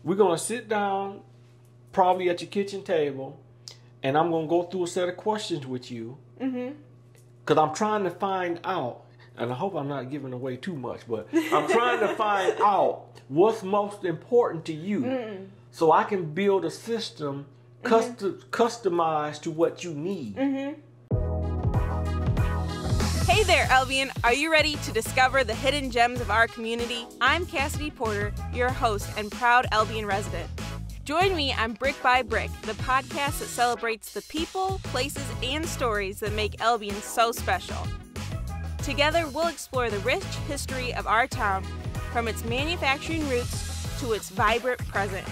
we're going to sit down probably at your kitchen table, and I'm going to go through a set of questions with you. Because I'm trying to find out, and I hope I'm not giving away too much, but I'm trying to find out what's most important to you so I can build a system customized to what you need. Hey there, Albion. Are you ready to discover the hidden gems of our community? I'm Cassidy Porter, your host and proud Albion resident. Join me on Brick by Brick, the podcast that celebrates the people, places, and stories that make Albion so special. Together, we'll explore the rich history of our town, from its manufacturing roots to its vibrant present.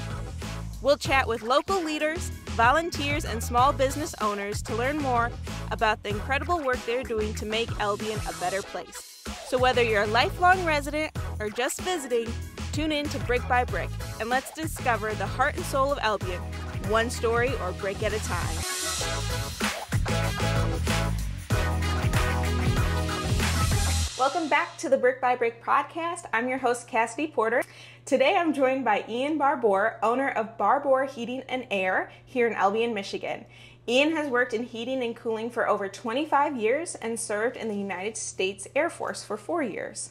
We'll chat with local leaders, volunteers, and small business owners to learn more about the incredible work they're doing to make Albion a better place. So whether you're a lifelong resident or just visiting, tune in to Brick by Brick, and let's discover the heart and soul of Albion, one story or brick at a time. Welcome back to the Brick by Brick podcast. I'm your host, Cassidy Porter. Today I'm joined by Ian Barbour, owner of Barbour Heating and Air here in Albion, Michigan. Ian has worked in heating and cooling for over 25 years and served in the United States Air Force for 4 years.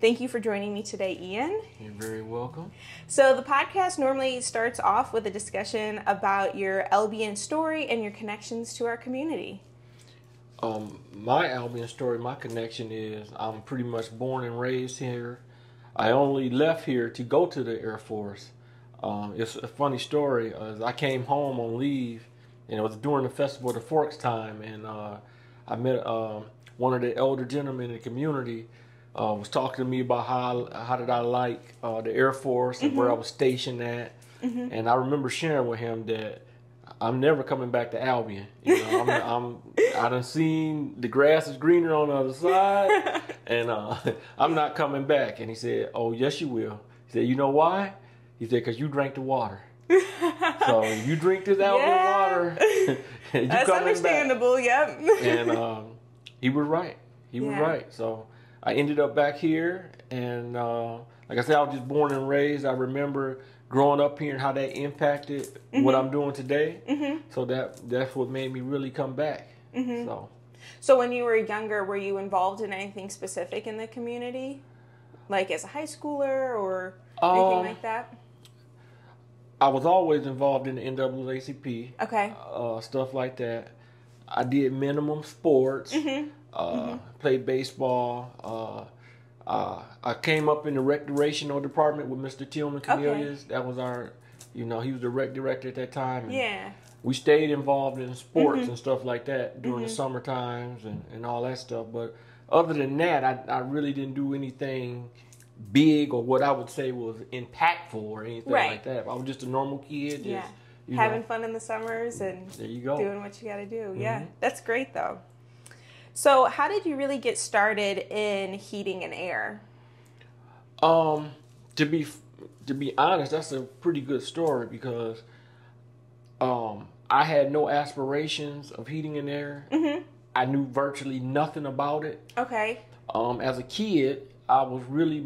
Thank you for joining me today, Ian. You're very welcome. So the podcast normally starts off with a discussion about your Albion story and your connections to our community. My Albion story, my connection is I'm pretty much born and raised here. I only left here to go to the Air Force. It's a funny story. I came home on leave, and it was during the Festival of the Forks time, and I met one of the elder gentlemen in the community. Was talking to me about how did I like the Air Force and where I was stationed at, and I remember sharing with him that I'm never coming back to Albion. You know, I done seen the grass is greener on the other side, and I'm not coming back. And he said, "Oh, yes, you will." He said, "You know why?" He said, "Because you drank the water. So if you drink this Albion water, you that's coming understandable." Back. Yep. And he was right. He was right. So I ended up back here, and like I said, I was just born and raised. I remember growing up here and how that impacted what I'm doing today. So that's what made me really come back. So when you were younger, were you involved in anything specific in the community? Like as a high schooler or anything like that? I was always involved in the NAACP. Okay. Stuff like that. I did minimum sports. Played baseball. I came up in the recreational department with Mr. Tillman Cornelius. That was our, he was the rec director at that time. And we stayed involved in sports and stuff like that during the summer times and all that stuff. But other than that, I really didn't do anything big or what I would say was impactful or anything like that. I was just a normal kid. Just, having fun in the summers and there you go. Doing what you got to do. Yeah, that's great though. So how did you really get started in heating and air? To be honest, that's a pretty good story because I had no aspirations of heating and air. I knew virtually nothing about it. Okay. As a kid, I was really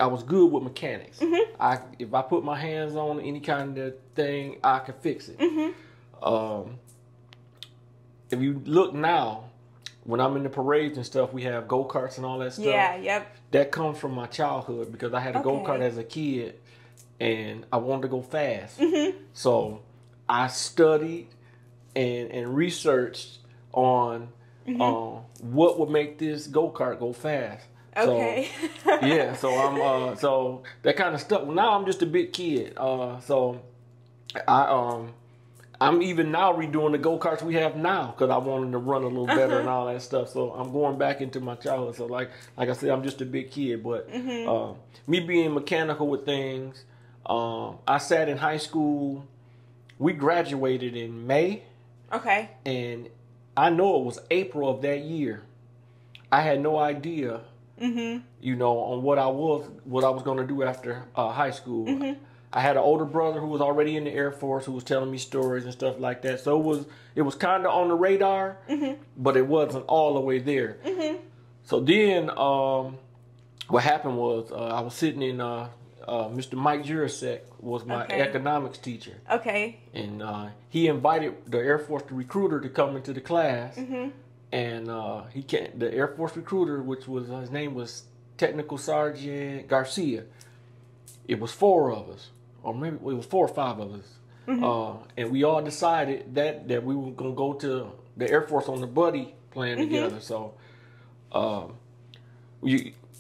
I was good with mechanics. If I put my hands on any kind of thing, I could fix it. If you look now, when I'm in the parades and stuff, we have go-karts and all that stuff. Yeah, yep. That comes from my childhood because I had a go-kart as a kid and I wanted to go fast. So I studied and researched on what would make this go-kart go fast. Okay. So I'm so that kind of stuff. Now I'm just a big kid. So I'm even now redoing the go-karts we have now because I wanted to run a little better and all that stuff. So I'm going back into my childhood. So like I said, I'm just a big kid. But me being mechanical with things, I sat in high school. We graduated in May. Okay. And I know it was April of that year. I had no idea, on what I was going to do after high school. I had an older brother who was already in the Air Force who was telling me stories and stuff like that. So it was kind of on the radar, but it wasn't all the way there. So then what happened was I was sitting in Mr. Mike Jurasek was my economics teacher. Okay. And he invited the Air Force recruiter to come into the class. And the Air Force recruiter, which was his name was Technical Sergeant Garcia. It was 4 of us, or maybe it was 4 or 5 of us. And we all decided that we were going to go to the Air Force on the buddy plan together. So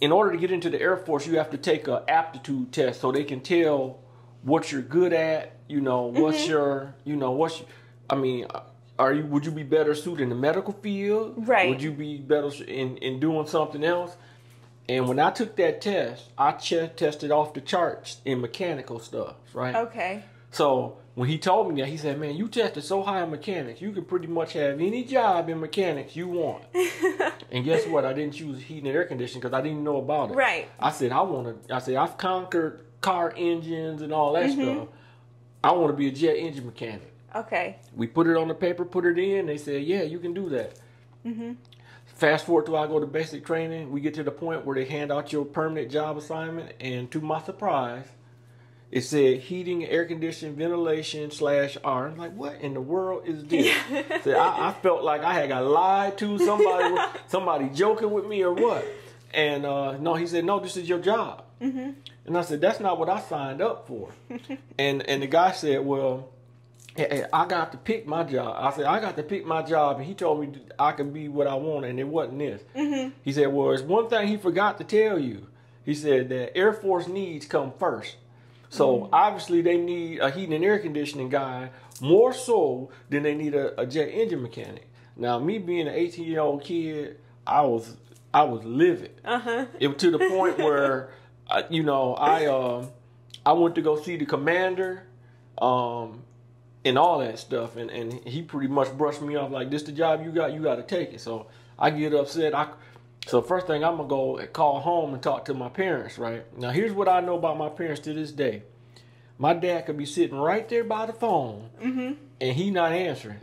in order to get into the Air Force, you have to take an aptitude test so they can tell what you're good at, what's your, would you be better suited in the medical field? Right. Would you be better in doing something else? And when I took that test, I tested off the charts in mechanical stuff, right? Okay. So when he told me that, he said, man, you tested so high in mechanics, you can pretty much have any job in mechanics you want. And guess what? I didn't choose heating and air conditioning because I didn't know about it. Right. I said, I've conquered car engines and all that stuff. I want to be a jet engine mechanic. Okay. We put it on the paper, put it in. They said, yeah, you can do that. Fast forward till I go to basic training. We get to the point where they hand out your permanent job assignment. And to my surprise, it said heating, air conditioning, ventilation /R. I'm like, what in the world is this? So I felt like I had got lied to. Somebody joking with me or what? And no, he said, no, this is your job. And I said, that's not what I signed up for. And the guy said, well, hey, I got to pick my job. I said, I got to pick my job. And he told me I could be what I want, and it wasn't this. He said, well, there's one thing he forgot to tell you. He said that Air Force needs come first. So obviously they need a heating and air conditioning guy more so than they need a jet engine mechanic. Now, me being an 18-year-old kid, I was livid. It was to the point where, I went to go see the commander and all that stuff. And he pretty much brushed me off like, this the job you got to take it. So I get upset. So first thing, I'm going to go call home and talk to my parents, right? Now, here's what I know about my parents to this day. My dad could be sitting right there by the phone, and he not answering.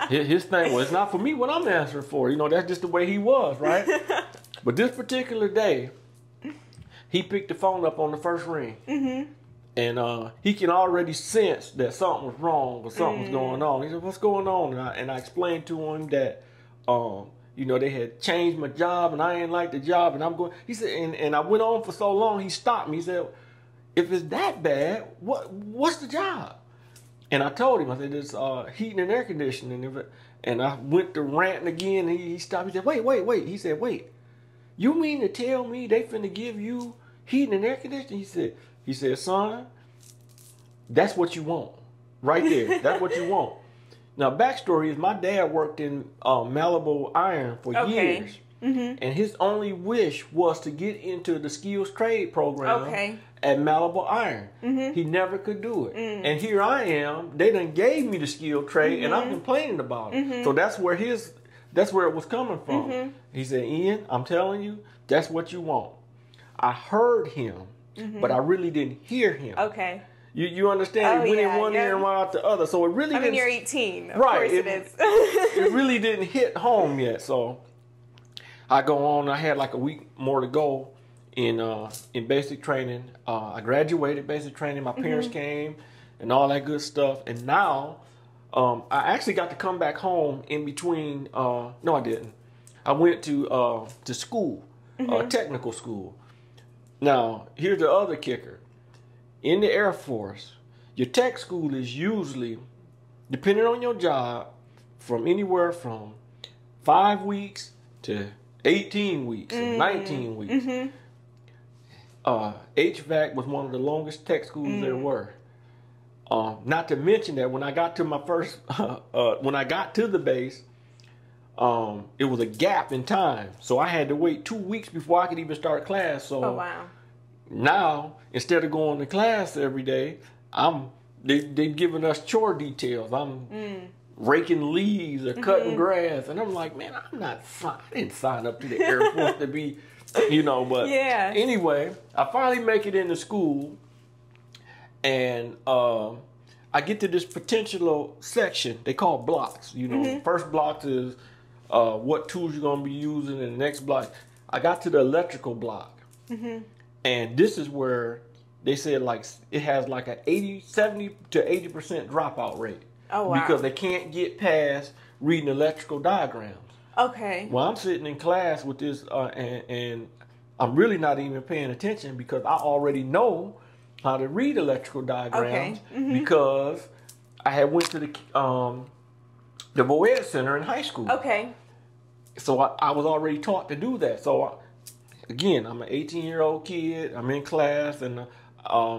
His thing was, it's not for me what I'm answering for. That's just the way he was, right? But this particular day, he picked the phone up on the first ring. And he can already sense that something was wrong or something was going on. He said, what's going on? And I explained to him that... they had changed my job and I ain't like the job and I'm going. He said, and I went on for so long. He stopped me. He said, if it's that bad, what's the job? And I told him, I said, it's heating and air conditioning. And I went to ranting again. And he stopped. He said, wait. He said, wait, you mean to tell me they finna give you heating and air conditioning? He said, son, that's what you want right there. That's what you want. Now, backstory is my dad worked in Malibu Iron for years. And his only wish was to get into the skills trade program at Malibu Iron. He never could do it. And here I am. They done gave me the skill trade, and I'm complaining about it. So that's where it was coming from. He said, Ian, I'm telling you, that's what you want. I heard him, but I really didn't hear him. You understand? It went in one ear and went out the other. So it really didn't... you're 18. Of course it is. It really didn't hit home yet. So I go on. I had like a week more to go in basic training. I graduated basic training. My parents came and all that good stuff. And now I actually got to come back home in between. No, I didn't. I went to school, technical school. Now, here's the other kicker. In the Air Force, your tech school is usually, depending on your job, from anywhere from 5 weeks to 18 weeks, 19 weeks. HVAC was one of the longest tech schools there were. Not to mention that when I got to my first, when I got to the base, it was a gap in time. So I had to wait 2 weeks before I could even start class. So now, instead of going to class every day, they've given us chore details. I'm raking leaves or cutting grass. And I'm like, man, I didn't sign up to the Air Force to be, but anyway, I finally make it into school. And I get to this potential section they call blocks. First block is what tools you're going to be using, and the next block. I got to the electrical block. And this is where they said like it has like a 70 to 80% dropout rate. Oh, wow. Because they can't get past reading electrical diagrams. Okay. Well, I'm sitting in class with this, and I'm really not even paying attention because I already know how to read electrical diagrams because I had went to the Voed Center in high school. Okay. So I was already taught to do that. So again, I'm an 18-year-old kid. I'm in class, and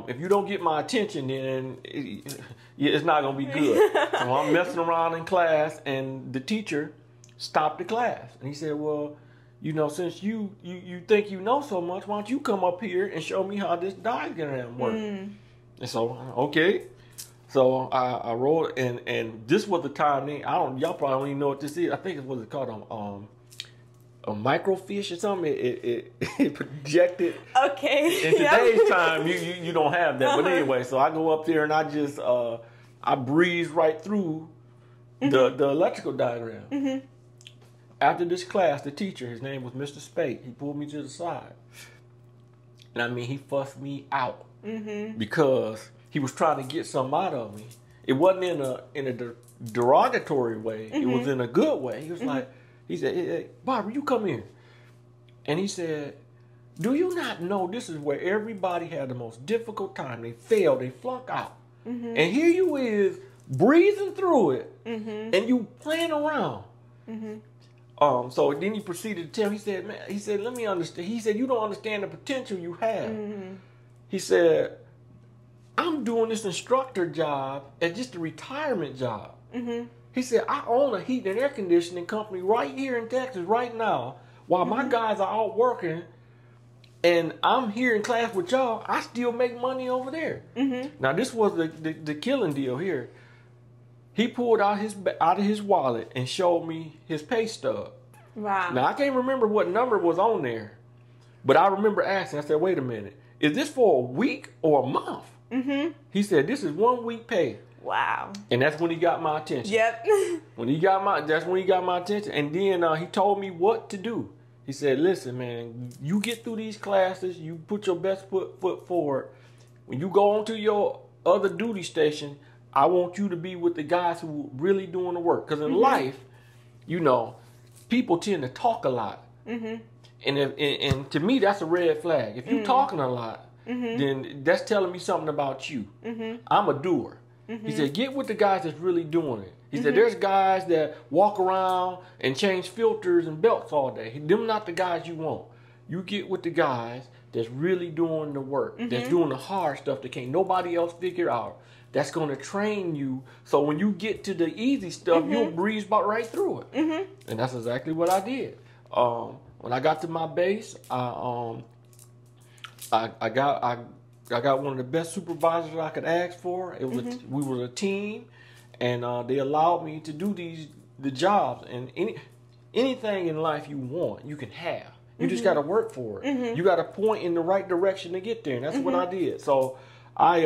if you don't get my attention, then it's not going to be good. So I'm messing around in class, and the teacher stopped the class. And he said, well, you know, since you think you know so much, why don't you come up here and show me how this diagram works? And so, okay. So I rolled, and this was the time, y'all probably don't even know what this is. I think it was called a microfiche or something. It projected. Okay. In today's time, you don't have that. But anyway, so I go up there and I just I breeze right through the electrical diagram. After this class, the teacher, his name was Mr. Spate, he pulled me to the side, and I mean he fussed me out because he was trying to get something out of me. It wasn't in a derogatory way. It was in a good way. He was like. He said, hey, Barbour, you come here. And he said, do you not know this is where everybody had the most difficult time? They failed, they flunk out. And here you is breezing through it, and you playing around. So then he proceeded to tell me, he said, let me understand. He said, you don't understand the potential you have. He said, I'm doing this instructor job as just a retirement job. He said, I own a heat and air conditioning company right here in Texas right now. While my guys are out working and I'm here in class with y'all, I still make money over there. Now, this was the killing deal here. He pulled out of his wallet and showed me his pay stub. Wow. Now, I can't remember what number was on there, but I remember asking, I said, wait a minute, is this for a week or a month? He said, this is 1 week pay. Wow. And that's when he got my attention. Yep. That's when he got my attention. And then he told me what to do. He said, listen, man, you get through these classes, you put your best foot forward. When you go on to your other duty station, I want you to be with the guys who are really doing the work. Because in life, you know, people tend to talk a lot. And to me, that's a red flag. If you're talking a lot, then that's telling me something about you. I'm a doer. He said, get with the guys that's really doing it. He said, there's guys that walk around and change filters and belts all day. Them not the guys you want. You get with the guys that's really doing the work, that's doing the hard stuff that can't nobody else figure out, that's going to train you. So when you get to the easy stuff, you'll breeze right through it. And that's exactly what I did. When I got to my base, I got one of the best supervisors I could ask for. It was we were a team, and they allowed me to do the jobs. And anything in life you want, you can have. You just got to work for it. You got to point in the right direction to get there, and that's what I did. So I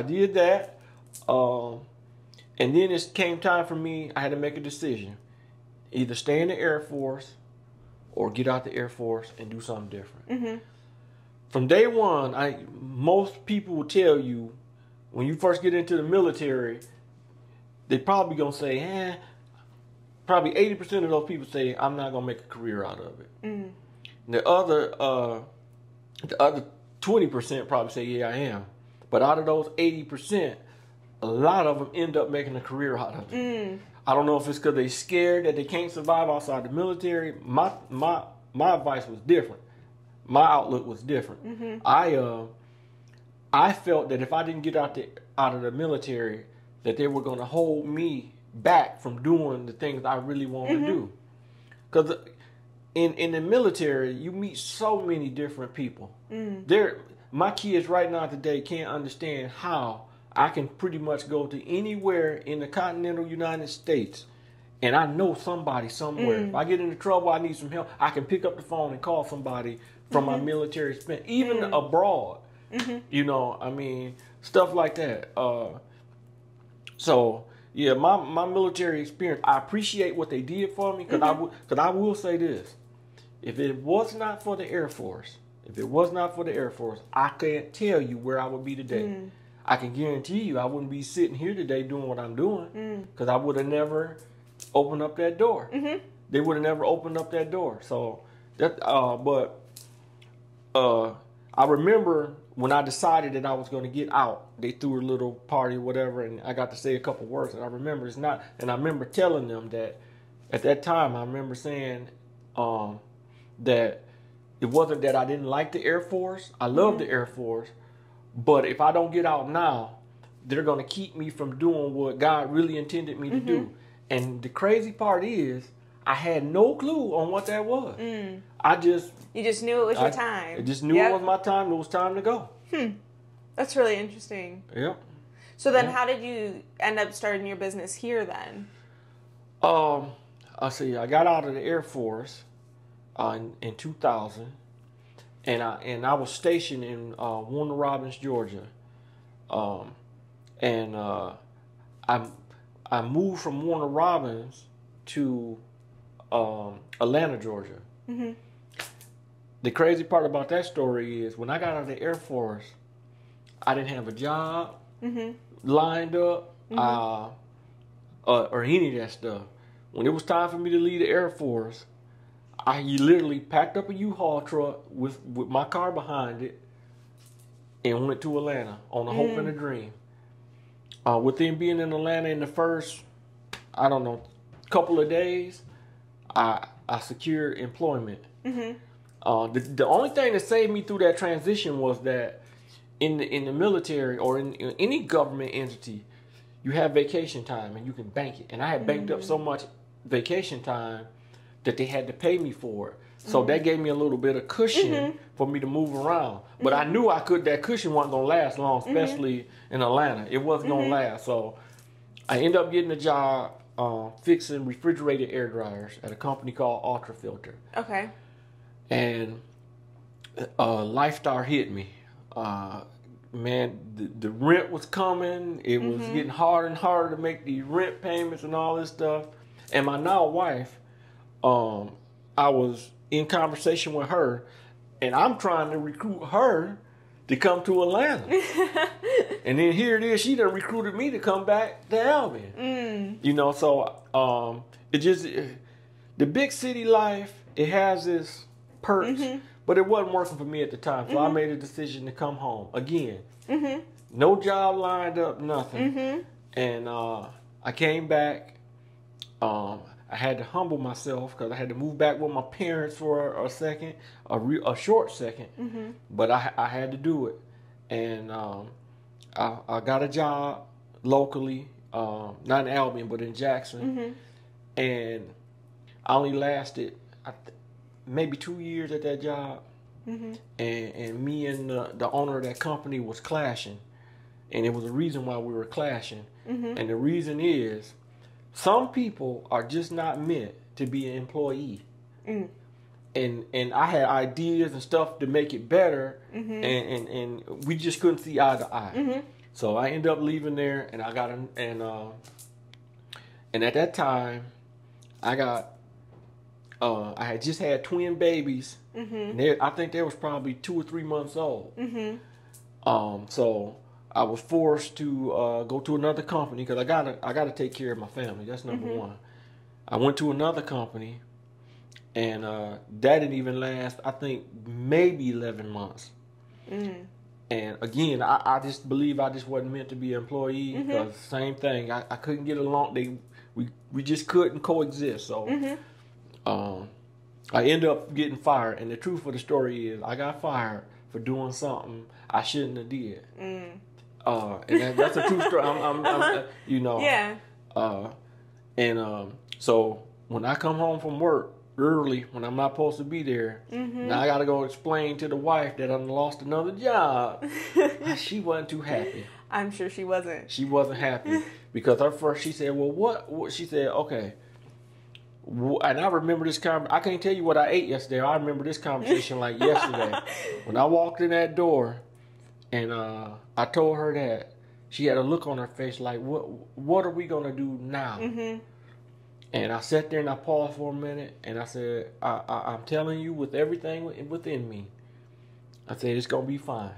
did that, and then it came time for me. I had to make a decision: either stay in the Air Force or get out the Air Force and do something different. From day one, most people will tell you when you first get into the military, they probably gonna say, probably 80% of those people say, I'm not gonna make a career out of it. The other 20% probably say, yeah, I am. But out of those 80%, a lot of them end up making a career out of it. I don't know if it's because they're scared that they can't survive outside the military. My advice was different. My outlook was different. I felt that if I didn't get out of the military, that they were going to hold me back from doing the things I really wanted to do. Because in the military, you meet so many different people. My kids right now today can't understand how I can pretty much go to anywhere in the continental United States, and I know somebody somewhere. If I get into trouble, I need some help, I can pick up the phone and call somebody from my military experience, even abroad. You know, I mean, stuff like that. So yeah, my military experience, I appreciate what they did for me, because I will say this: if it was not for the Air Force, If it was not for the Air Force, I can't tell you where I would be today. I can guarantee you I wouldn't be sitting here today doing what I'm doing because I would have never opened up that door. They would have never opened up that door. So that, I remember when I decided that I was going to get out, they threw a little party or whatever, and I got to say a couple words. And I remember and I remember telling them that at that time, I remember saying that it wasn't that I didn't like the Air Force. I love the Air Force. But if I don't get out now, they're going to keep me from doing what God really intended me to do. And the crazy part is, I had no clue on what that was. You just knew it was your time. I just knew it was my time. It was time to go. That's really interesting. Yep. So then how did you end up starting your business here then? I see. I got out of the Air Force in 2000, and I was stationed in Warner Robins, Georgia. I moved from Warner Robins to Atlanta, Georgia. The crazy part about that story is when I got out of the Air Force, I didn't have a job lined up or any of that stuff. When it was time for me to leave the Air Force, I literally packed up a U-Haul truck with my car behind it and went to Atlanta on a hope and a dream. Within being in Atlanta in the first, couple of days, I secured employment. The only thing that saved me through that transition was that in the military or in any government entity, you have vacation time and you can bank it. And I had banked up so much vacation time that they had to pay me for it. So that gave me a little bit of cushion for me to move around. But I knew that cushion wasn't going to last long, especially in Atlanta. It wasn't going to last. So I ended up getting a job fixing refrigerated air dryers at a company called Ultra Filter. Okay. And Lifestar hit me. Man, the rent was coming. It was getting harder and harder to make the rent payments and all this stuff. And my now wife, I was in conversation with her, and I'm trying to recruit her to come to Atlanta. And then here it is, she done recruited me to come back to Albion. So the big city life, it has its perks, but it wasn't working for me at the time. So I made a decision to come home again. No job lined up, nothing. And I came back. I had to humble myself because I had to move back with my parents for a second, a short second. But I had to do it. And I got a job locally, not in Albion, but in Jackson. And I only lasted maybe 2 years at that job. And me and the owner of that company was clashing. And it was a reason why we were clashing. And the reason is, some people are just not meant to be an employee. And I had ideas and stuff to make it better, and we just couldn't see eye to eye. So I ended up leaving there, and I got and at that time, I had just had twin babies. And I think they was probably 2 or 3 months old. So I was forced to go to another company because I gotta take care of my family. That's number one. I went to another company, and that didn't even last. I think maybe 11 months. And again, I just believe I just wasn't meant to be an employee because same thing. I couldn't get along. We just couldn't coexist. So I ended up getting fired. And the truth of the story is, I got fired for doing something I shouldn't have did. And that's a true story. So when I come home from work early, when I'm not supposed to be there, now I got to go explain to the wife that I lost another job. She wasn't too happy. I'm sure she wasn't. She wasn't happy because she said, well, what? She said, okay. And I remember this I can't tell you what I ate yesterday. I remember this conversation like yesterday. When I walked in that door, and I told her that, she had a look on her face like, what are we going to do now? And I sat there and I paused for a minute, and I said, I'm telling you with everything within me, I said, it's going to be fine.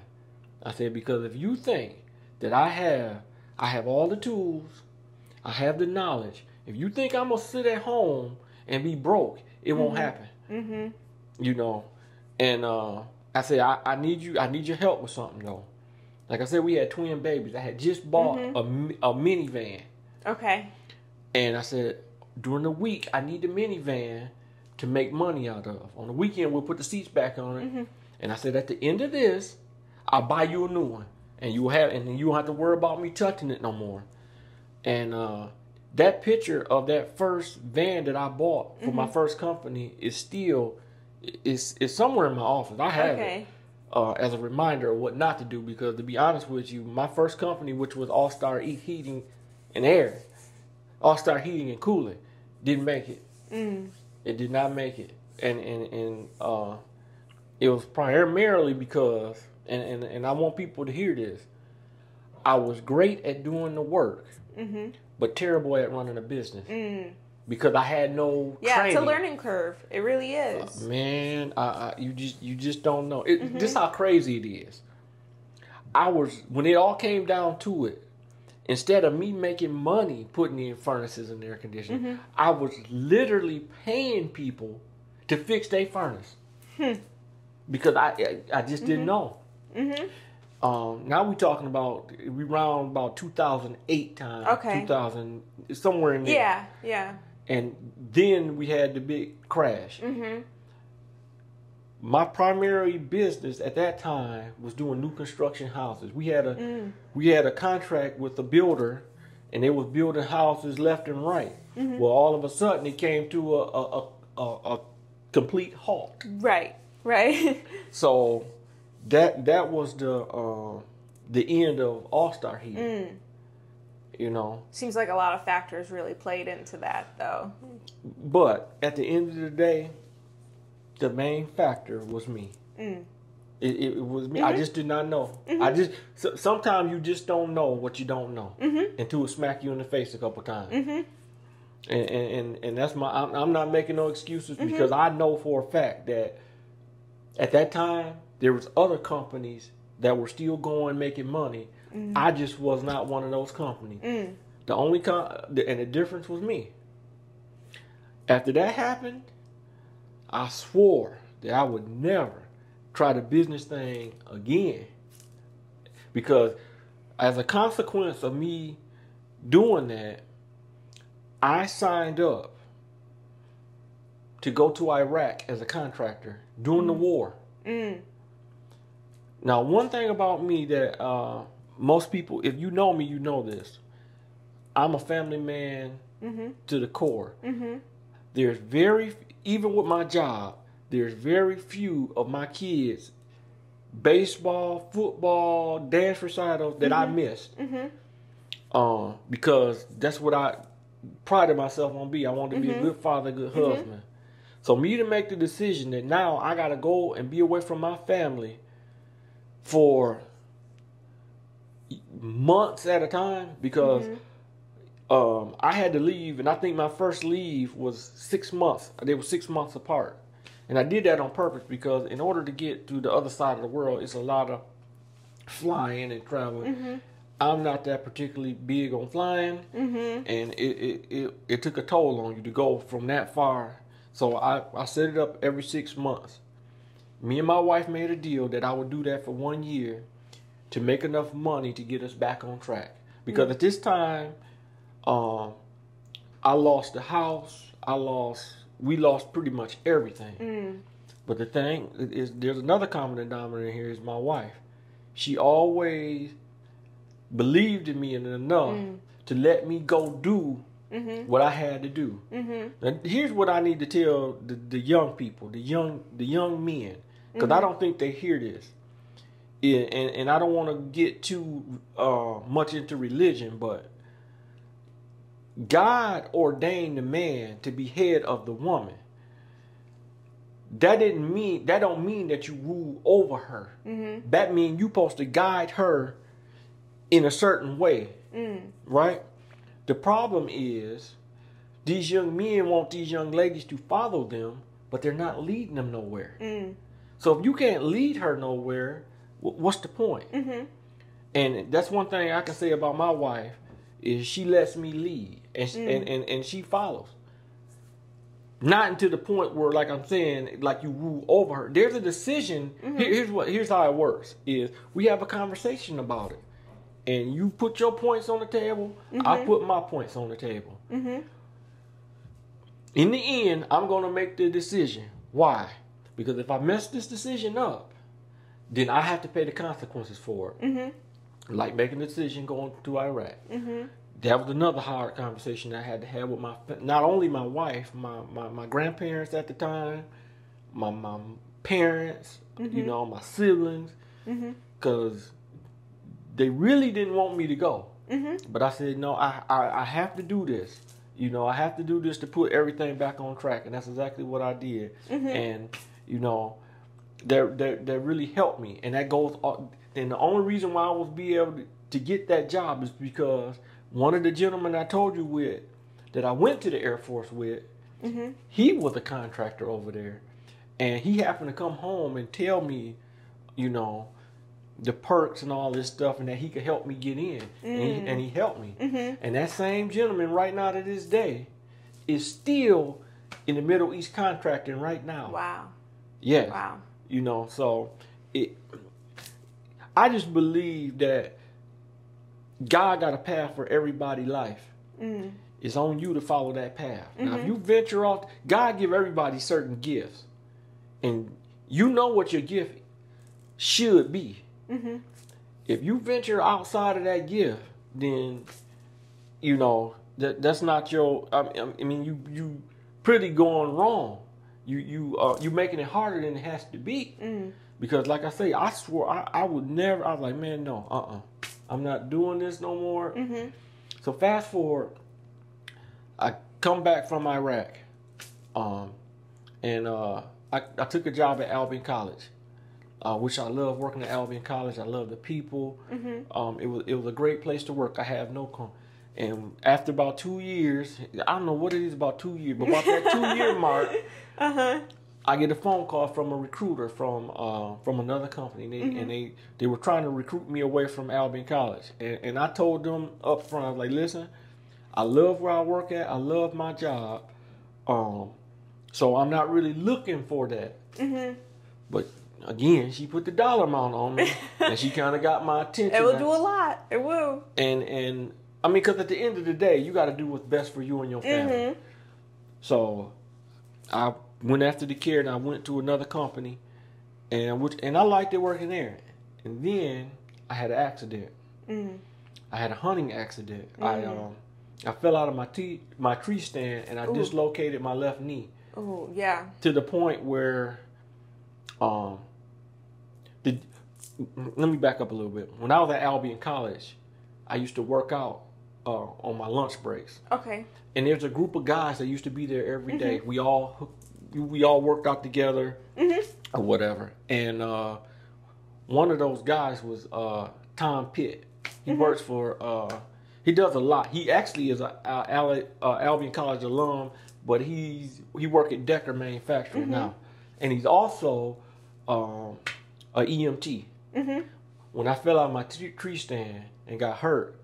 I said, because if you think that I have all the tools, I have the knowledge. If you think I'm going to sit at home and be broke, it won't happen. You know, and I said, I need your help with something, though. Like I said, we had twin babies. I had just bought a minivan. Okay. And I said, during the week, I need the minivan to make money out of. On the weekend, we'll put the seats back on it. And I said, at the end of this, I'll buy you a new one. And you won't have to worry about me touching it no more. And that picture of that first van that I bought for my first company is still is somewhere in my office. I have it as a reminder of what not to do, because to be honest with you, my first company, which was All-Star Heating and Air, All-Star Heating and Cooling, didn't make it. It did not make it. And it was primarily because, and I want people to hear this, I was great at doing the work, but terrible at running a business. Because I had no training. It's a learning curve. It really is. Man, you just don't know. This is how crazy it is. When it all came down to it, instead of me making money putting in furnaces and air conditioning, I was literally paying people to fix their furnace. Because I just didn't know. Now we talking about, we round about 2008 time. Okay. 2000, somewhere in there. Yeah. And then we had the big crash. My primary business at that time was doing new construction houses. We had a contract with a builder, and they was building houses left and right. Well, all of a sudden it came to a complete halt. Right. So that was the end of All-Star Heating. You know, seems like a lot of factors really played into that, though. But at the end of the day, the main factor was me. It was me. I just did not know. Sometimes you just don't know what you don't know until it smack you in the face a couple times. And that's I'm not making no excuses, because I know for a fact that at that time there was other companies that were still going, making money. I just was not one of those companies. The only and the difference was me. After that happened, I swore that I would never try the business thing again, because as a consequence of me doing that, I signed up to go to Iraq as a contractor during the war. Now, one thing about me that most people, if you know me, you know this. I'm a family man to the core. There's even with my job, there's very few of my kids, baseball, football, dance recitals, that I missed. Because that's what I prided myself on being. I wanted to be a good father, a good husband. So me to make the decision that now I got to go and be away from my family for months at a time, because I had to leave, and I think my first leave was 6 months. They were 6 months apart. And I did that on purpose, because in order to get to the other side of the world, it's a lot of flying and traveling. I'm not that particularly big on flying, and it took a toll on you to go from that far. So I set it up every 6 months. Me and my wife made a deal that I would do that for 1 year to make enough money to get us back on track. Because at this time, I lost the house. We lost pretty much everything. But the thing is, there's another common denominator here, is my wife. She always believed in me enough to let me go do what I had to do. Now, here's what I need to tell the young people, the young men, because I don't think they hear this. And I don't want to get too much into religion, but God ordained the man to be head of the woman. That don't mean that you rule over her. That means you're supposed to guide her in a certain way, right? The problem is these young men want these young ladies to follow them, but they're not leading them nowhere. So if you can't lead her nowhere, what's the point? Mm-hmm. And that's one thing I can say about my wife is she lets me lead, and she follows. Not until the point where, like I'm saying, like you rule over her. There's a decision. Here's how it works: is we have a conversation about it, and you put your points on the table. I put my points on the table. In the end, I'm gonna make the decision. Why? Because if I mess this decision up, then I have to pay the consequences for it. Like making a decision going to Iraq. That was another hard conversation I had to have with not only my wife, my grandparents at the time, my parents, you know, my siblings, because they really didn't want me to go. But I said, no, I have to do this. You know, I have to do this to put everything back on track, and that's exactly what I did. And you know, that really helped me, and that goes. And the only reason why I was be able to get that job is because one of the gentlemen I told you with, that I went to the Air Force with, he was a contractor over there. And he happened to come home and tell me, you know, the perks and all this stuff, and that he could help me get in. And he helped me. And that same gentleman right now to this day is still in the Middle East contracting right now. Wow. Yes. Wow. You know, so I just believe that God got a path for everybody's life. It's on you to follow that path. Now, if you venture off, God give everybody certain gifts. And you know what your gift should be. If you venture outside of that gift, then, you know, that's not your, I mean, you pretty going wrong. You making it harder than it has to be. Because like I say, I swore I would never, I was like, man, no, I'm not doing this no more. So fast forward, I come back from Iraq, and I took a job at Albion College, which I love working at Albion College. I love the people. It was a great place to work. I have no and after about 2 years, I don't know what it is about 2 years, but about that 2-year mark, I get a phone call from a recruiter from another company, and they were trying to recruit me away from Albion College, and I told them up front, I was like, listen, I love where I work at, I love my job, so I'm not really looking for that. But again, she put the dollar amount on me, and she kind of got my attention. It will do a lot. It will. And I mean, because at the end of the day, you got to do what's best for you and your family. So I went after the care, and I went to another company, and I liked it working there. And then I had an accident. I had a hunting accident. I fell out of my tree stand, and I dislocated my left knee. Oh, yeah. To the point where, let me back up a little bit. When I was at Albion College, I used to work out on my lunch breaks. Okay. And there's a group of guys that used to be there every day. We all worked out together or whatever. And one of those guys was Tom Pitt. He works for, he does a lot. He actually is a Albion College alum, but he works at Decker Manufacturing now. And he's also a EMT. When I fell out of my tree stand and got hurt,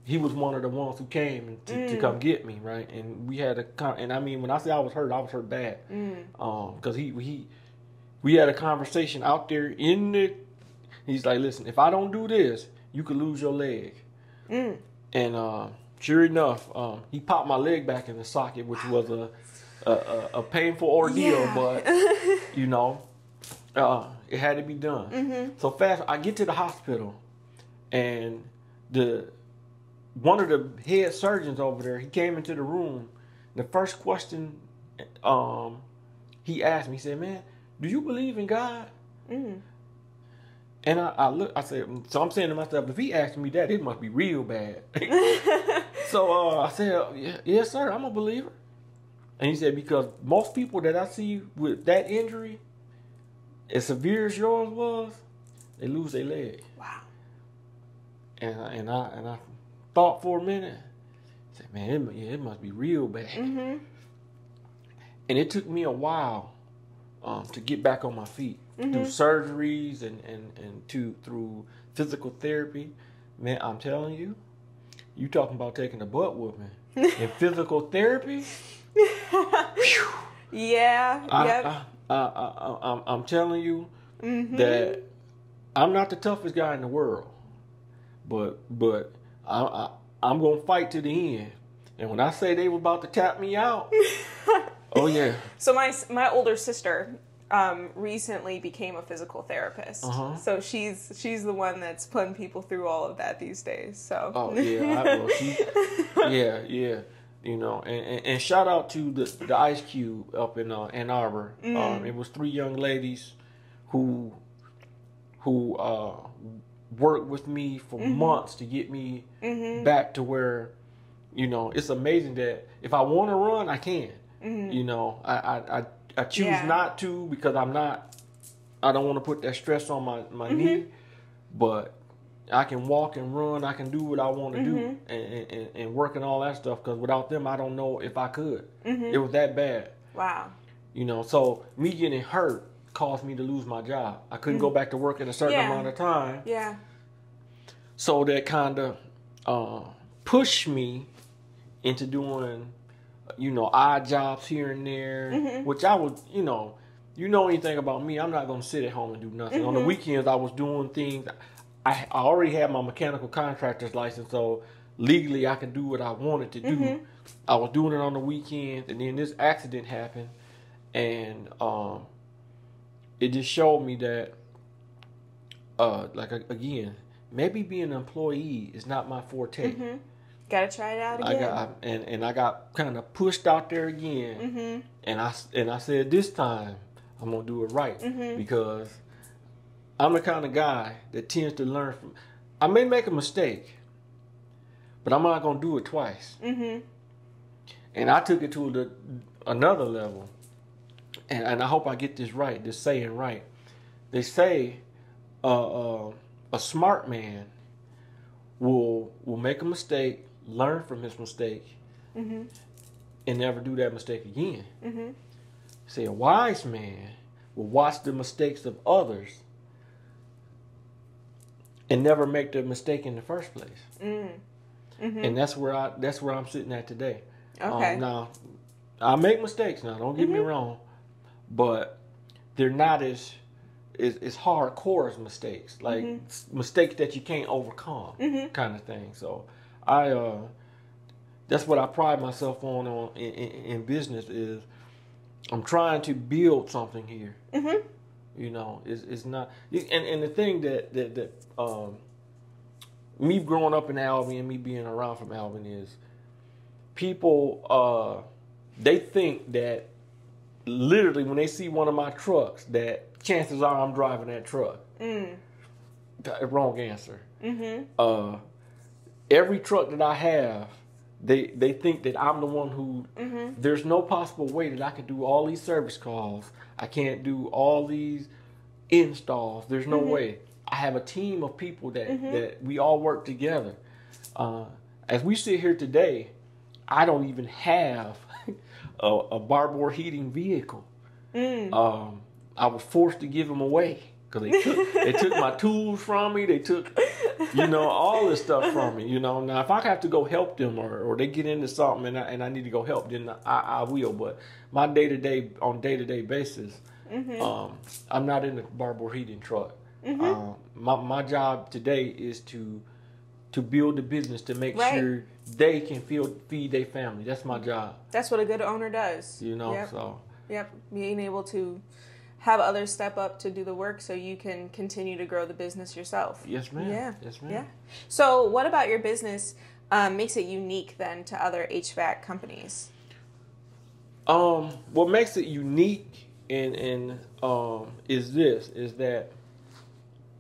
he was one of the ones who came to come get me, right? And we had and I mean, when I say I was hurt bad. Because we had a conversation out there he's like, listen, if I don't do this, you could lose your leg. And sure enough, he popped my leg back in the socket, which was a painful ordeal, but you know, it had to be done. So fast, I get to the hospital, and one of the head surgeons over there, he came into the room. The first question he asked me, he said, "Man, do you believe in God?" And I said, so I'm saying to myself, if he asked me that, it must be real bad. So I said, yes, sir, I'm a believer. And he said, because most people that I see with that injury, as severe as yours was, they lose their leg. Wow. And I thought for a minute, I said, man, it must be real bad. And it took me a while to get back on my feet through surgeries and through physical therapy. Man, I'm telling you, you talking about taking a butt whooping in physical therapy. Yeah. I'm telling you that I'm not the toughest guy in the world, but I'm gonna fight to the end. And when I say they were about to tap me out, oh yeah. So my older sister recently became a physical therapist. So she's the one that's putting people through all of that these days. So yeah. You know, and shout out to the Ice Cube up in Ann Arbor. It was 3 young ladies who worked with me for months to get me back to where, you know, it's amazing that if I want to run, I can. You know, I choose not to because I don't want to put that stress on my knee, but I can walk and run. I can do what I want to do and work and all that stuff, because without them, I don't know if I could. It was that bad. Wow. You know, so me getting hurt caused me to lose my job. I couldn't go back to work in a certain amount of time. Yeah. So that kind of pushed me into doing, you know, odd jobs here and there, which I would, you know anything about me, I'm not going to sit at home and do nothing. On the weekends, I was doing things. I already had my mechanical contractor's license, so legally I could do what I wanted to do. I was doing it on the weekends, and then this accident happened, and it just showed me that, again, maybe being an employee is not my forte. Gotta try it out again. I got kind of pushed out there again, and I said this time I'm gonna do it right because I'm the kind of guy that tends to learn from. I may make a mistake, but I'm not gonna do it twice. And I took it to another level, and I hope I get this right. This saying right. They say a smart man will make a mistake, learn from his mistake, and never do that mistake again. Say a wise man will watch the mistakes of others and never make the mistake in the first place. And that's where I'm sitting at today. Okay. Now, I make mistakes. Now, don't get me wrong, but they're not as hardcore as mistakes, like mistakes that you can't overcome, kind of thing. So, that's what I pride myself on in business is I'm trying to build something here. You know, it's not, and the thing that me growing up in Albion, me being around from Albion is people, they think that literally when they see one of my trucks that chances are I'm driving that truck. Wrong answer. Every truck that I have, they think that I'm the one who, there's no possible way that I can do all these service calls. I can't do all these installs. There's no way. I have a team of people that we all work together. As we sit here today, I don't even have a Barbour heating vehicle. I was forced to give them away because they took my tools from me. They took, all this stuff from me. Now if I have to go help them or they get into something and I need to go help, then I will. But my day to day basis, I'm not in the Barbour heating truck. My job today is to build the business to make sure they can feed their family. That's my job. That's what a good owner does. Yep. Being able to have others step up to do the work so you can continue to grow the business yourself. Yes, ma'am. Yeah. Yes, ma'am. Yeah. So what about your business makes it unique then to other HVAC companies? What makes it unique is that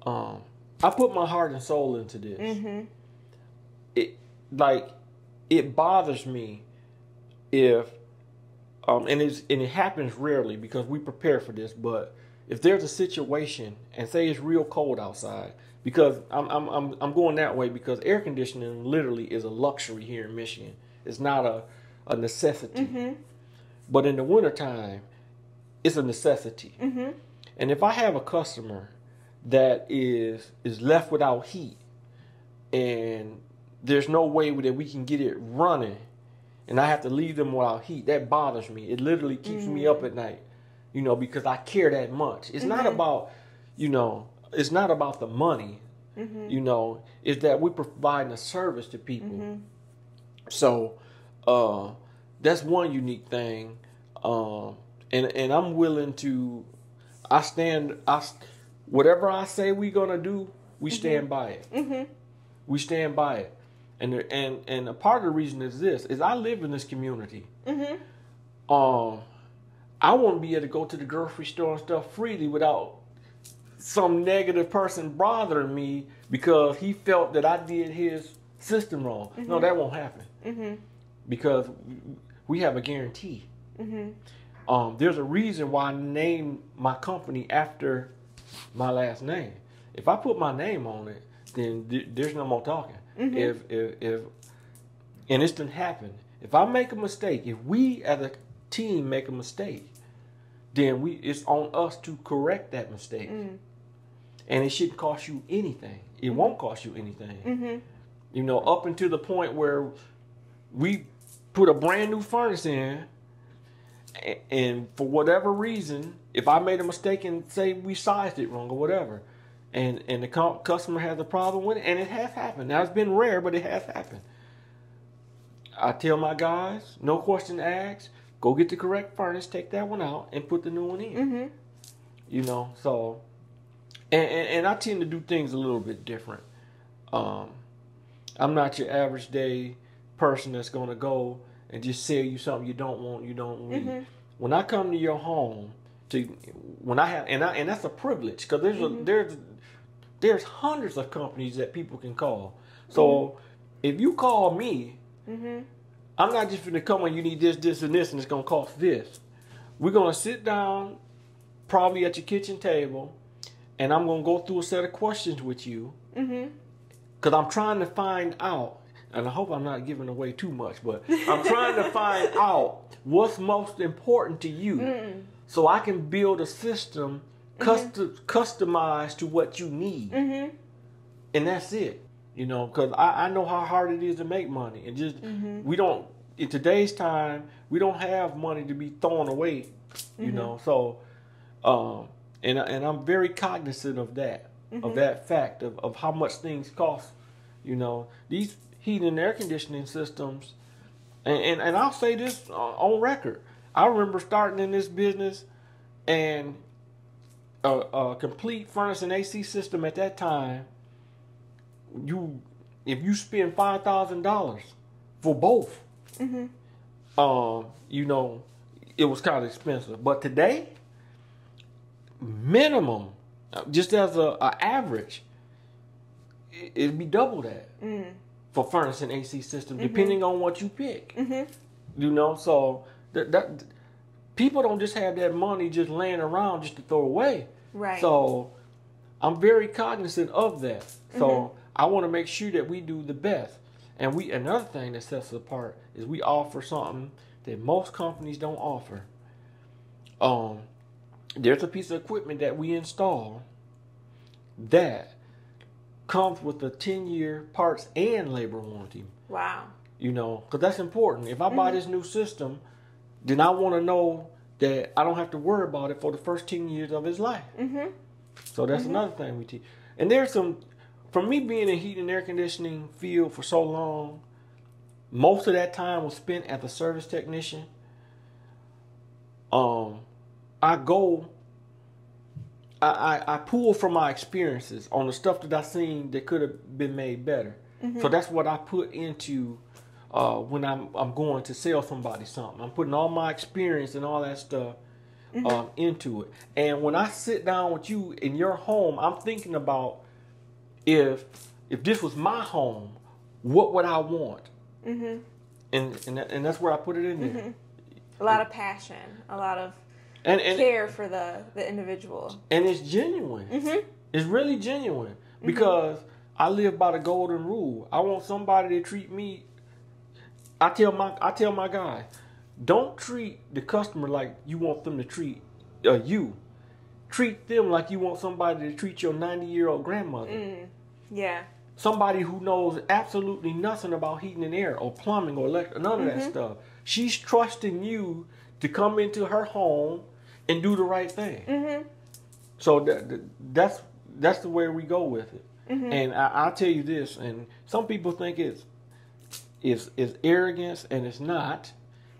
I put my heart and soul into this. It bothers me if and it happens rarely because we prepare for this, but if there's a situation and say it's real cold outside, because I'm going that way because air conditioning literally is a luxury here in Michigan. It's not a necessity. But in the wintertime, it's a necessity. Mm-hmm. And if I have a customer that is left without heat, and there's no way that we can get it running, and I have to leave them without heat, that bothers me. It literally keeps me up at night, because I care that much. It's not about, it's not about the money, it's that we're providing a service to people. So that's one unique thing. And I'm willing to, whatever I say we're going to do, we stand by it. We stand by it. And a part of the reason is this, is I live in this community. I want to be able to go to the grocery store and stuff freely without some negative person bothering me because he felt that I did his system wrong. No, that won't happen. Because we have a guarantee. There's a reason why I named my company after my last name. If I put my name on it, then there's no more talking. If and this didn't happen. If I make a mistake, if we as a team make a mistake, then it's on us to correct that mistake. And it shouldn't cost you anything. It won't cost you anything. Up until the point where we put a brand new furnace in, and for whatever reason, if I made a mistake and say we sized it wrong or whatever, and the customer has a problem with it, and it has happened. Now, it's been rare, but it has happened. I tell my guys, no question asked, go get the correct furnace, take that one out, and put the new one in. So, and I tend to do things a little bit different. I'm not your average day person that's going to go and just sell you something you don't want, you don't need. When I come to your home, and that's a privilege, because there's hundreds of companies that people can call. So if you call me, I'm not just going to come and you need this, this, and this, and it's going to cost this. We're going to sit down, probably at your kitchen table, and I'm going to go through a set of questions with you, because I'm trying to find out, and I hope I'm not giving away too much, but I'm trying to find out what's most important to you, so I can build a system customized to what you need. And that's it. Because I know how hard it is to make money. And just, we don't, in today's time, we don't have money to be thrown away, So, and I'm very cognizant of that fact, of how much things cost. These heating and air conditioning systems, and I'll say this on record. I remember starting in this business, and a complete furnace and AC system at that time, if you spend $5,000 for both, it was kind of expensive. But today, minimum, just as a average, it'd be double that for furnace and AC system, depending on what you pick. So that people don't just have that money just laying around just to throw away. Right. So I'm very cognizant of that. So I want to make sure that we do the best. And another thing that sets us apart is we offer something that most companies don't offer. There's a piece of equipment that we install that comes with a 10-year parts and labor warranty. Wow. Because that's important. If I buy this new system, then I want to know that I don't have to worry about it for the first 10 years of its life. So that's another thing we teach. And there's from me being in heat and air conditioning field for so long, most of that time was spent as a service technician. I pull from my experiences on the stuff that I seen that could have been made better. So that's what I put into when I'm going to sell somebody something. I'm putting all my experience and all that stuff into it. And when I sit down with you in your home, I'm thinking about if this was my home, what would I want? And that's where I put it in there. A lot of passion, a lot of care for the individual. And it's genuine. It's really genuine because I live by the golden rule. I want somebody to treat me. I tell my guy, don't treat the customer like you want them to treat you. Treat them like you want somebody to treat your 90-year-old grandmother. Yeah. Somebody who knows absolutely nothing about heating and air or plumbing or electric, none of that stuff. She's trusting you to come into her home and do the right thing. So that's the way we go with it. And I'll tell you this, and some people think it's arrogance, and it's not.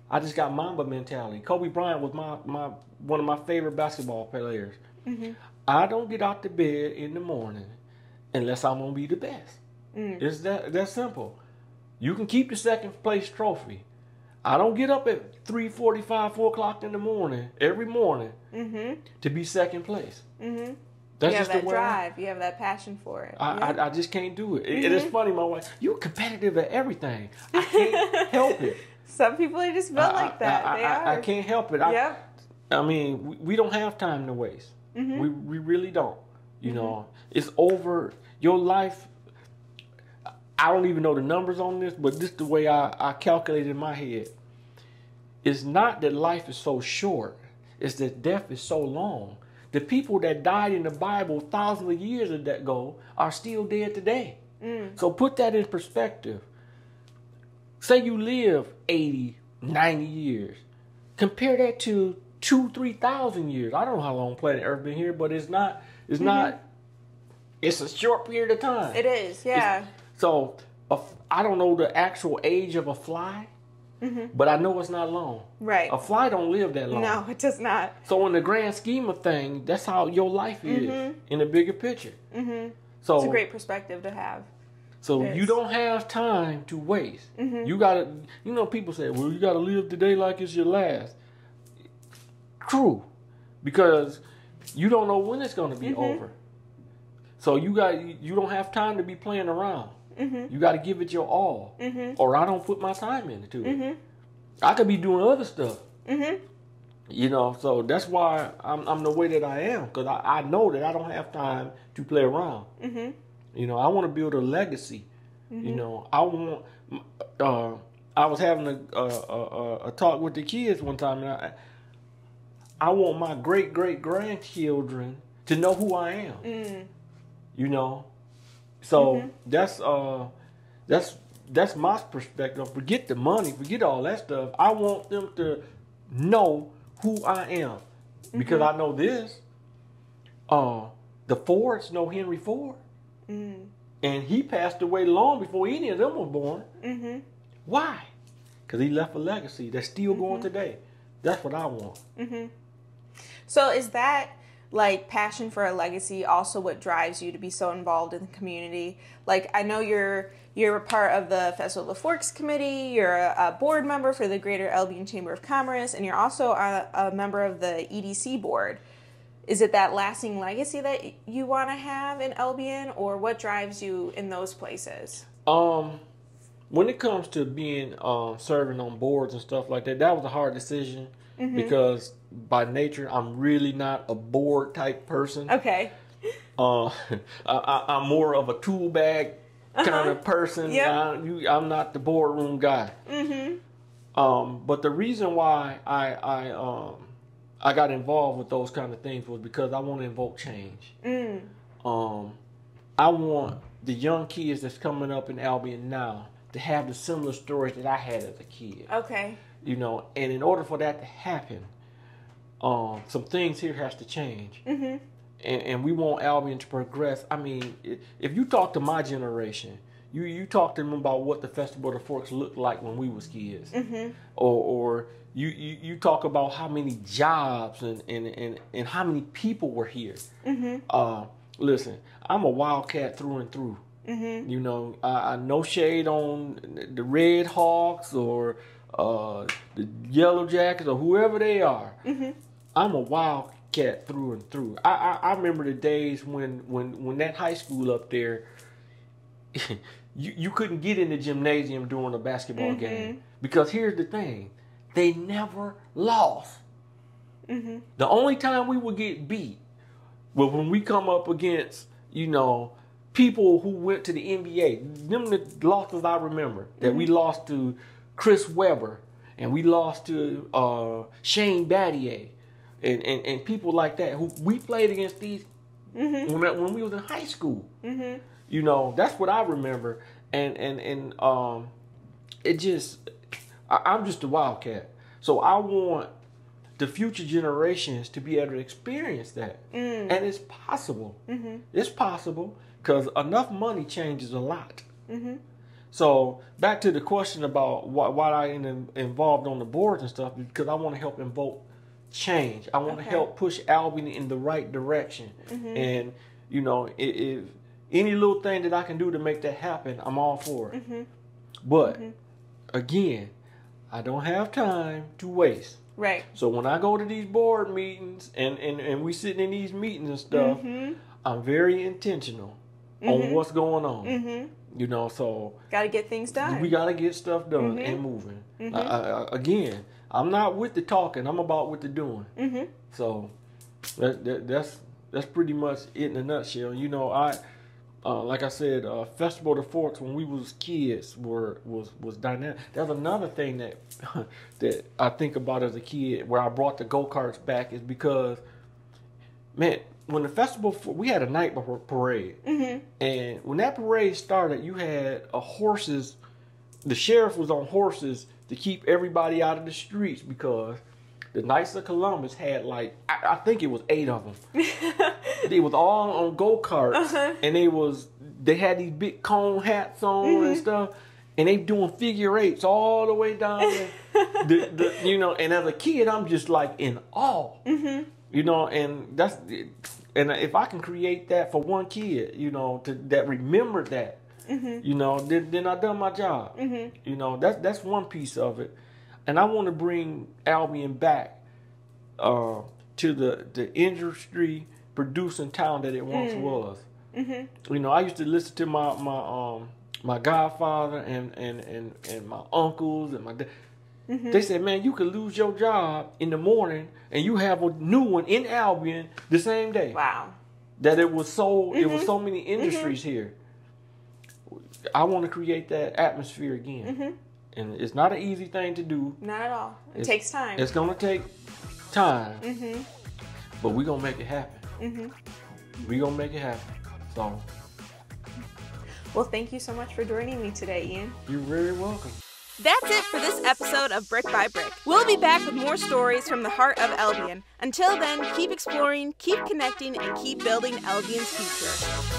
I just got Mamba mentality. Kobe Bryant was one of my favorite basketball players. I don't get out the bed in the morning unless I'm gonna be the best. It's that simple. You can keep the second place trophy. I don't get up at 3:45, 4 o'clock in the morning every morning to be second place. That's you have just that the way drive. You have that passion for it. I just can't do it. It is funny, my wife. You're competitive at everything. I can't help it. Some people are just built like that. I can't help it. I mean, we don't have time to waste. We really don't. You know, it's over. Your life, I don't even know the numbers on this, but this is the way I calculate it in my head. It's not that life is so short. It's that death is so long. The people that died in the Bible thousands of years ago are still dead today. So put that in perspective. Say you live 80, 90 years. Compare that to 2,000, 3,000 years. I don't know how long planet Earth been here, but it's not, it's a short period of time. It is, yeah. So I don't know the actual age of a fly, but I know it's not long. Right. A fly don't live that long. No, it does not. So in the grand scheme of things, that's how your life is in the bigger picture. So it's a great perspective to have. So you don't have time to waste. You gotta, people say, well, you gotta live today like it's your last. True, because you don't know when it's gonna be over. So you don't have time to be playing around. You got to give it your all, or I don't put my time into it. I could be doing other stuff. So that's why I'm the way that I am, because I know that I don't have time to play around. I want to build a legacy. I want. I was having a talk with the kids one time, and I want my great grandchildren to know who I am. So that's my perspective. Forget the money, forget all that stuff. I want them to know who I am, because I know this. The Fords know Henry Ford, and he passed away long before any of them were born. Why? Because he left a legacy that's still going today. That's what I want. So is that, like, passion for a legacy also what drives you to be so involved in the community? Like, I know you're a part of the Festival of Forks Committee, you're a board member for the Greater Albion Chamber of Commerce, and you're also a member of the EDC board. Is it that lasting legacy that you want to have in Albion, or what drives you in those places? When it comes to being serving on boards and stuff like that was a hard decision, because by nature I'm really not a board type person. Okay. I'm more of a tool bag kind of person. I'm not the boardroom guy. But the reason why I got involved with those kind of things was because I want to invoke change. I want the young kids that's coming up in Albion now to have the similar stories that I had as a kid. Okay. And in order for that to happen, some things here has to change. And we want Albion to progress. I mean, if you talk to my generation, you talk to them about what the Festival of the Forks looked like when we was kids. Or you talk about how many jobs and how many people were here. Listen, I'm a wildcat through and through. I no shade on the Red Hawks or the Yellow Jackets or whoever they are. I'm a wildcat through and through. I remember the days when that high school up there, you couldn't get in the gymnasium during a basketball game, because here's the thing, they never lost. The only time we would get beat was when we come up against people who went to the NBA. Them the losses I remember, that we lost to Chris Webber, and we lost to Shane Battier. and people like that who we played against these when we was in high school. You know, that's what I remember, and it just I'm just a Wildcat, so I want the future generations to be able to experience that, and it's possible. It's possible because enough money changes a lot. So back to the question about why I am involved on the boards and stuff, because I want to help invoke change. I want to help push Albion in the right direction, and you know, if any little thing that I can do to make that happen, I'm all for it. But again, I don't have time to waste. Right. So when I go to these board meetings and we sitting in these meetings and stuff, I'm very intentional on what's going on. You know, so got to get things done. We got to get stuff done and moving. Again, I'm not with the talking. I'm about with the doing. So that's pretty much it in a nutshell. You know, like I said, Festival of the Forks when we was kids was dynamic. There's another thing that that I think about as a kid where I brought the go-karts back is because, man, when the festival, we had a night parade, and when that parade started, you had horses. The sheriff was on horses to keep everybody out of the streets because the Knights of Columbus had like I think it was 8 of them. They was all on go-karts, and they had these big cone hats on and stuff, and they doing figure eights all the way down. You know, and as a kid, I'm just like in awe. You know, and if I can create that for one kid, you know, that remembered that, you know, then I done my job. You know, that's one piece of it. And I want to bring Albion back to the industry producing town that it once was. You know, I used to listen to my godfather and my uncles and my dad. They said, man, you could lose your job in the morning and you have a new one in Albion the same day. Wow. That it was so many industries here. I want to create that atmosphere again. And it's not an easy thing to do. Not at all. It takes time. It's going to take time. But we're going to make it happen. We're going to make it happen. So. Well, thank you so much for joining me today, Ian. You're very welcome. That's it for this episode of Brick by Brick. We'll be back with more stories from the heart of Albion. Until then, keep exploring, keep connecting, and keep building Albion's future.